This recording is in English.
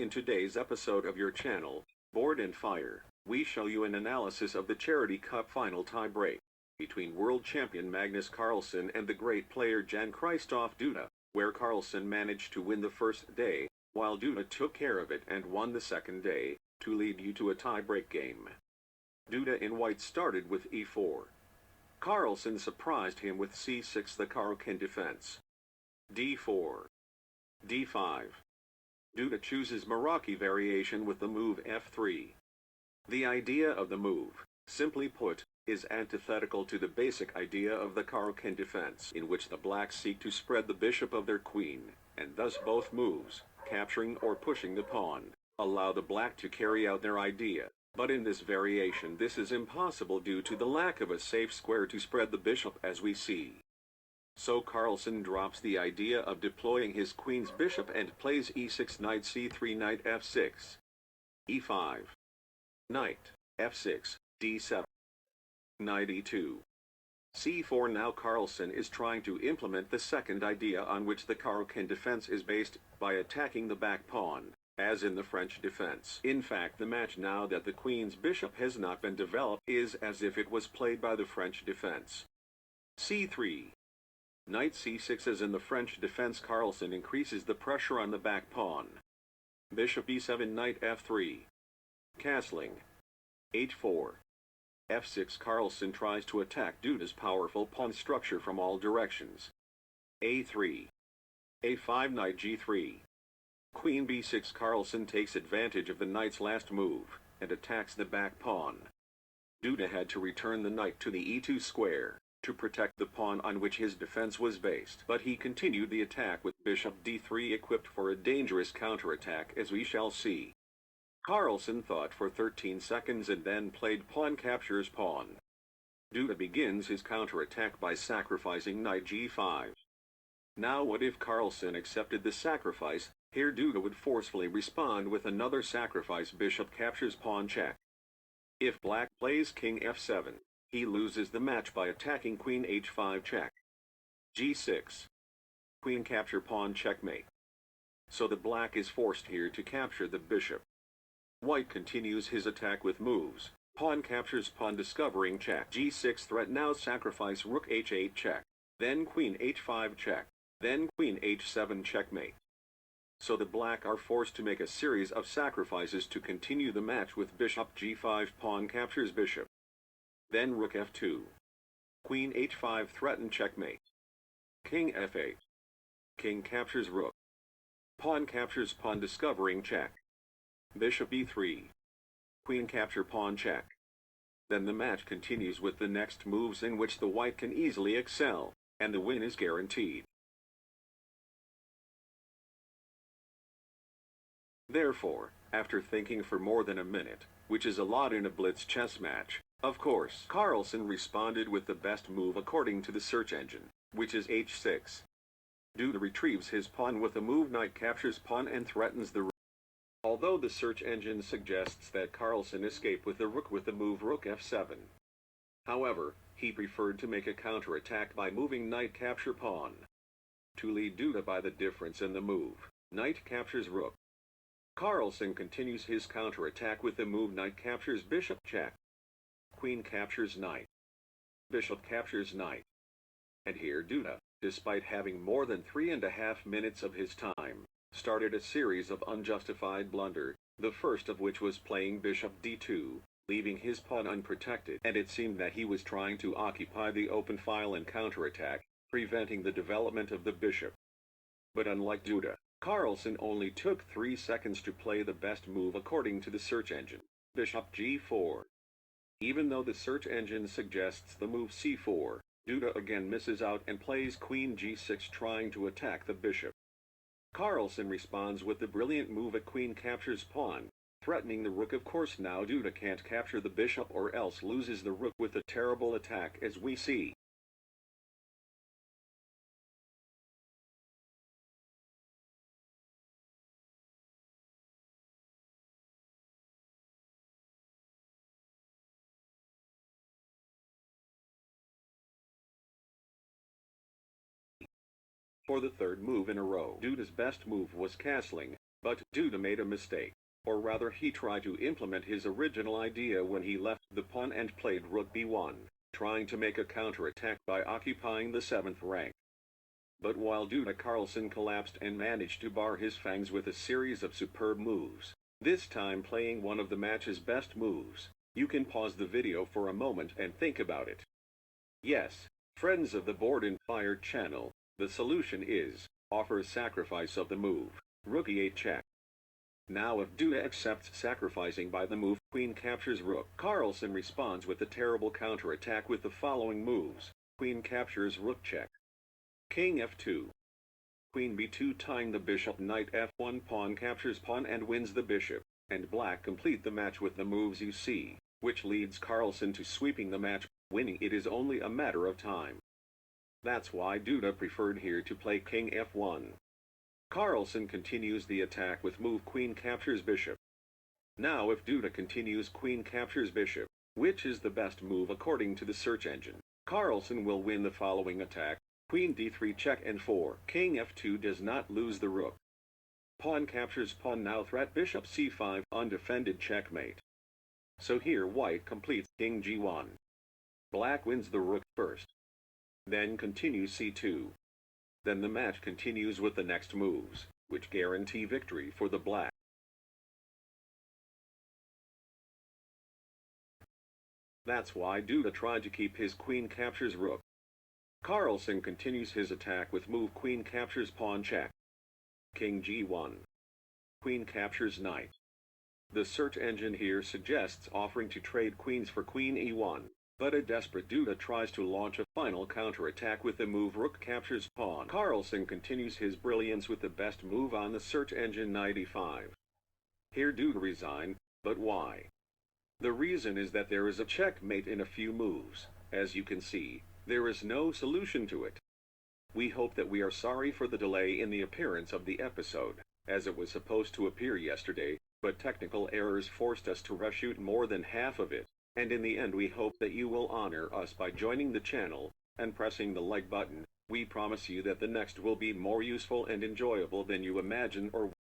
In today's episode of your channel, Board and Fire, we show you an analysis of the Charity Cup final tie-break between world champion Magnus Carlsen and the great player Jan-Krzysztof Duda, where Carlsen managed to win the first day, while Duda took care of it and won the second day, to lead you to a tie-break game. Duda in white started with e4. Carlsen surprised him with c6, the Caro-Kann defense. d4. d5. Duda chooses Meraki variation with the move f3. The idea of the move, simply put, is antithetical to the basic idea of the Caro-Kann defense, in which the blacks seek to spread the bishop of their queen, and thus both moves, capturing or pushing the pawn, allow the black to carry out their idea. But in this variation this is impossible due to the lack of a safe square to spread the bishop, as we see. So Carlsen drops the idea of deploying his queen's bishop and plays e6, knight c3, knight f6, e5, knight f6, d7, knight e2, c4. Now Carlsen is trying to implement the second idea on which the Caro-Kann defense is based, by attacking the back pawn, as in the French defense. In fact, the match, now that the queen's bishop has not been developed, is as if it was played by the French defense. c3. Knight c6. As in the French defense, Carlsen increases the pressure on the back pawn. Bishop e7, knight f3. Castling. h4. f6. Carlsen tries to attack Duda's powerful pawn structure from all directions. a3. a5, knight g3. Queen b6. Carlsen takes advantage of the knight's last move, and attacks the back pawn. Duda had to return the knight to the e2 square, to protect the pawn on which his defense was based, but he continued the attack with bishop d3, equipped for a dangerous counterattack, as we shall see. Carlsen thought for 13 seconds and then played pawn captures pawn. Duda begins his counterattack by sacrificing knight g5. Now what if Carlsen accepted the sacrifice? Here Duda would forcefully respond with another sacrifice. Bishop captures, pawn check. If black plays king f7, he loses the match by attacking queen h5 check. g6. Queen capture, pawn checkmate. So the black is forced here to capture the bishop. White continues his attack with moves. Pawn captures, pawn discovering check. g6 threat. Now sacrifice rook h8 check. Then queen h5 check. Then queen h7 checkmate. So the black are forced to make a series of sacrifices to continue the match with bishop g5, pawn captures bishop. Then rook f2. Queen h5 threaten checkmate. King f8. King captures rook. Pawn captures, pawn discovering check. Bishop e3. Queen capture, pawn check. Then the match continues with the next moves, in which the white can easily excel, and the win is guaranteed. Therefore, after thinking for more than a minute, which is a lot in a blitz chess match, of course, Carlsen responded with the best move according to the search engine, which is h6. Duda retrieves his pawn with a move knight captures pawn and threatens the rook. Although the search engine suggests that Carlsen escape with the rook with the move rook f7. However, he preferred to make a counterattack by moving knight capture pawn, to lead Duda by the difference in the move. Knight captures rook. Carlsen continues his counterattack with the move knight captures bishop check. Queen captures knight. Bishop captures knight. And here Duda, despite having more than 3.5 minutes of his time, started a series of unjustified blunder, the first of which was playing bishop d2, leaving his pawn unprotected, and it seemed that he was trying to occupy the open file and counterattack, preventing the development of the bishop. But unlike Duda, Carlsen only took 3 seconds to play the best move according to the search engine, bishop g4. Even though the search engine suggests the move c4, Duda again misses out and plays queen g6, trying to attack the bishop. Carlsen responds with the brilliant move at queen captures pawn, threatening the rook. Of course, now Duda can't capture the bishop or else loses the rook with a terrible attack, as we see. For the third move in a row, Duda's best move was castling, But Duda made a mistake. Or rather he tried to implement his original idea when he left the pawn and played rook b1, trying to make a counterattack by occupying the 7th rank. But while Duda Carlsen collapsed and managed to bar his fangs with a series of superb moves, this time playing one of the match's best moves, you can pause the video for a moment and think about it. Yes, friends of the Board and Fire channel, the solution is, offer sacrifice of the move, rook e8 check. Now if Duda accepts sacrificing by the move queen captures rook, Carlsen responds with a terrible counterattack with the following moves, queen captures rook check, king f2, queen b2 tying the bishop, knight f1, pawn captures pawn and wins the bishop, and black complete the match with the moves you see, which leads Carlsen to sweeping the match, winning it is only a matter of time. That's why Duda preferred here to play king f1. Carlsen continues the attack with move queen captures bishop. Now if Duda continues queen captures bishop, which is the best move according to the search engine, Carlsen will win the following attack, queen d3 check and 4, king f2 does not lose the rook. Pawn captures pawn, now threat bishop c5, undefended checkmate. So here white completes king g1. Black wins the rook first. Then continues c2. Then the match continues with the next moves, which guarantee victory for the black. That's why Duda tried to keep his queen captures rook. Carlsen continues his attack with move queen captures pawn check, king g1, queen captures knight. The search engine here suggests offering to trade queens for queen e1. But a desperate Duda tries to launch a final counterattack with the move rook captures pawn. Carlsen continues his brilliance with the best move on the search engine, knight e5. Here Duda resigned, but why? The reason is that there is a checkmate in a few moves. As you can see, there is no solution to it. We hope that we are sorry for the delay in the appearance of the episode, as it was supposed to appear yesterday, but technical errors forced us to reshoot more than half of it. And in the end we hope that you will honor us by joining the channel and pressing the like button. We promise you that the next will be more useful and enjoyable than you imagine or